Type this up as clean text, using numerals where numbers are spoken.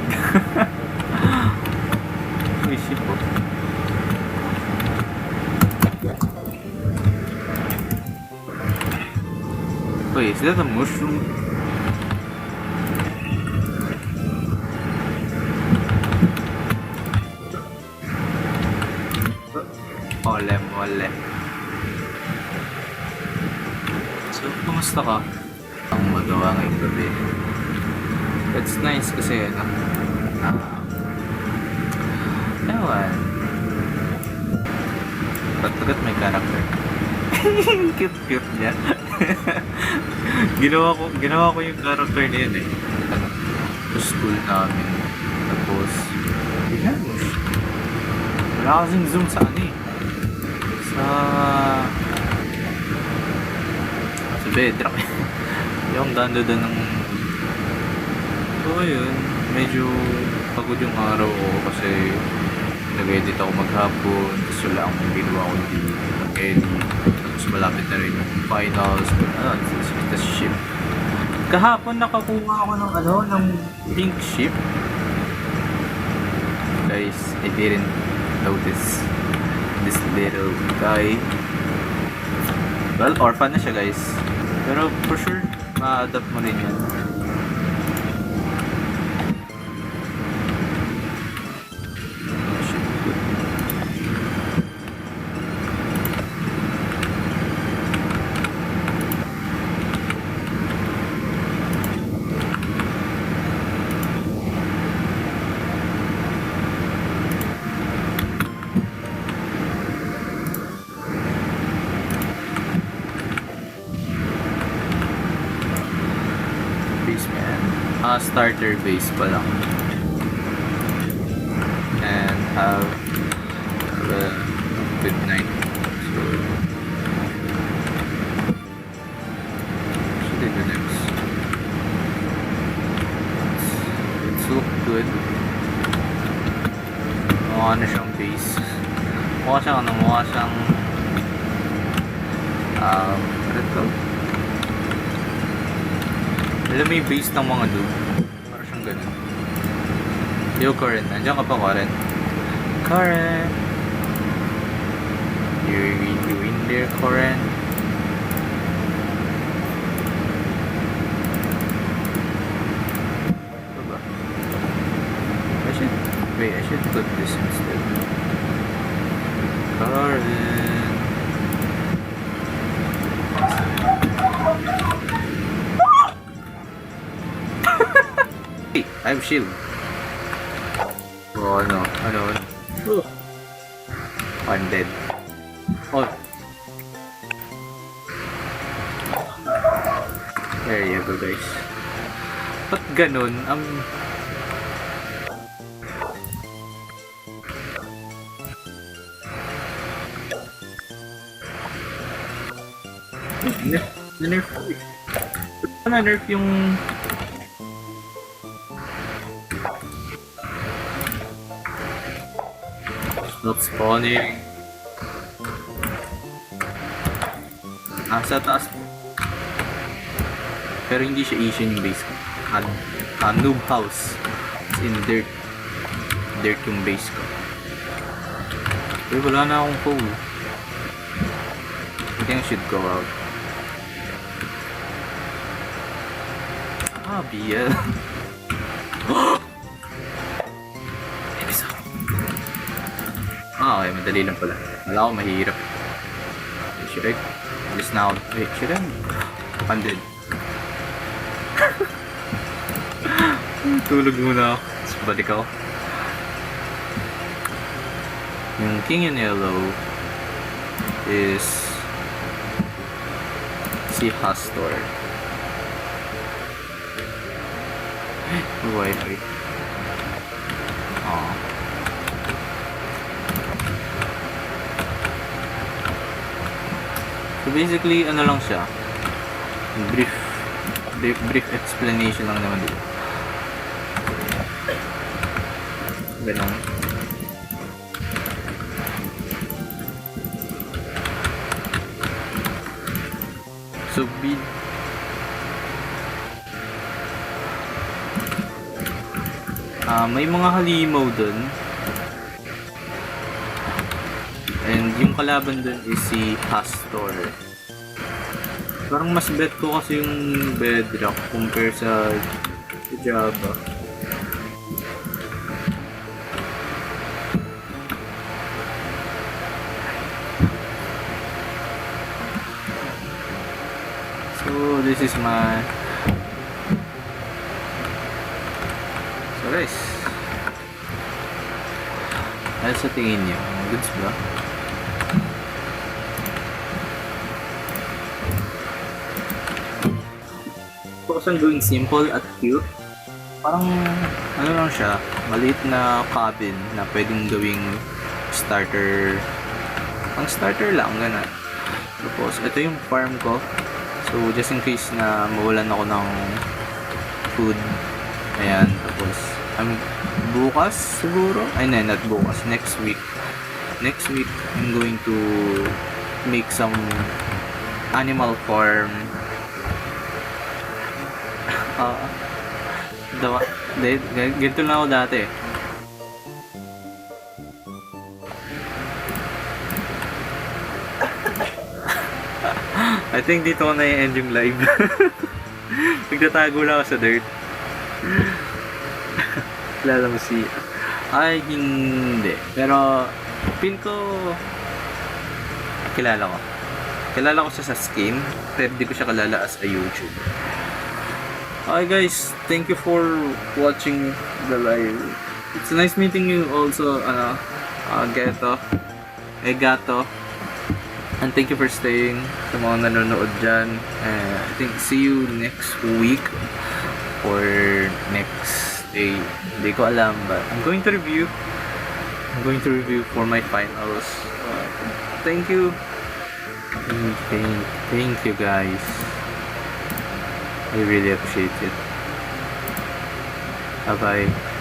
lamig. Uy, shit po. Wait, is that a mushroom? Ole. So, kumusta ka? Ang magawa ngayong gabi. That's nice kasi, ewan. Ba't may character? Cute niya. ginawa ko yung character niya yun eh. Sa school namin. Tapos, yan. Wala kasing zoom sa ano eh. Sa bedrock. Yung dando doon ng... So yun, medyo pagod yung araw ko kasi nag-edit ako maghapon. Tapos wala akong ginawa ko di mag-edit. Tapos malapit na rin yung finals. It's ship. Kahapon nakakuha ako ng pink ship. Guys, I didn't notice this little guy. Well, orphan na siya guys. Pero for sure, ma-adapt mo rin yan. Starter base pa lang and have a good night. So should I do next? It's look good. Mukha na siyang base. Mukha siyang ano ito? Alam mo yung base ng mga dude. Parang siyang ganun. Yo, Karen. Nandiyan ka pa, Karen? Karen! You're in there, Karen? Baba. I should put this instead. Karen! I have shield. Oh no, ano. I'm dead. Oh. There you go guys. Ba't ganun? Nerf yung not spawning. Sa taas. Pero hindi siya Asian yung base ko. Noob house. It's in dirt. Dirt yung base ko. Pero wala na akong pole. I think I should go out. BL. Okay, madali lang pala. Wala ko mahirap. Should I? Alis na ako. Wait, should I? I'm dead. Tulog muna ako. Tapos balik ako. Yung king in yellow is si Hastor. Wait. Oh. So basically, ano lang siya, brief explanation lang naman dito. Ganun. So May mga halimaw dun. And yung kalaban dun is si Pastor. Parang mas bet ko kasi yung Bedrock compare sa Java. So this is my... So guys, ano sa tingin nyo? Goods ba? Focus on going simple at cute. Parang ano lang siya, maliit na cabin na pwedeng gawing starter. Ang starter lang, gano'n. Tapos ito yung farm ko. So just in case na mawalan ako ng food. Ayan, tapos bukas siguro. Ay no, not bukas, next week. Next week I'm going to make some animal farm. Ganito na ako dati. I think dito ko na i-end yung live. Nagtatago lang ako sa dirt. Kilala mo si... Ay, hindi. Pero, pin ko... Kilala ko. Kilala ko siya sa skin. Pero di ko siya kilala as a YouTuber. Okay guys, thank you for watching the live. It's nice meeting you also, Gato. And thank you for staying sa mga nanonood dyan. I think see you next week or next day. Hindi ko alam, but I'm going to review for my finals. Thank you. Thank you guys. I really appreciate it. Bye bye.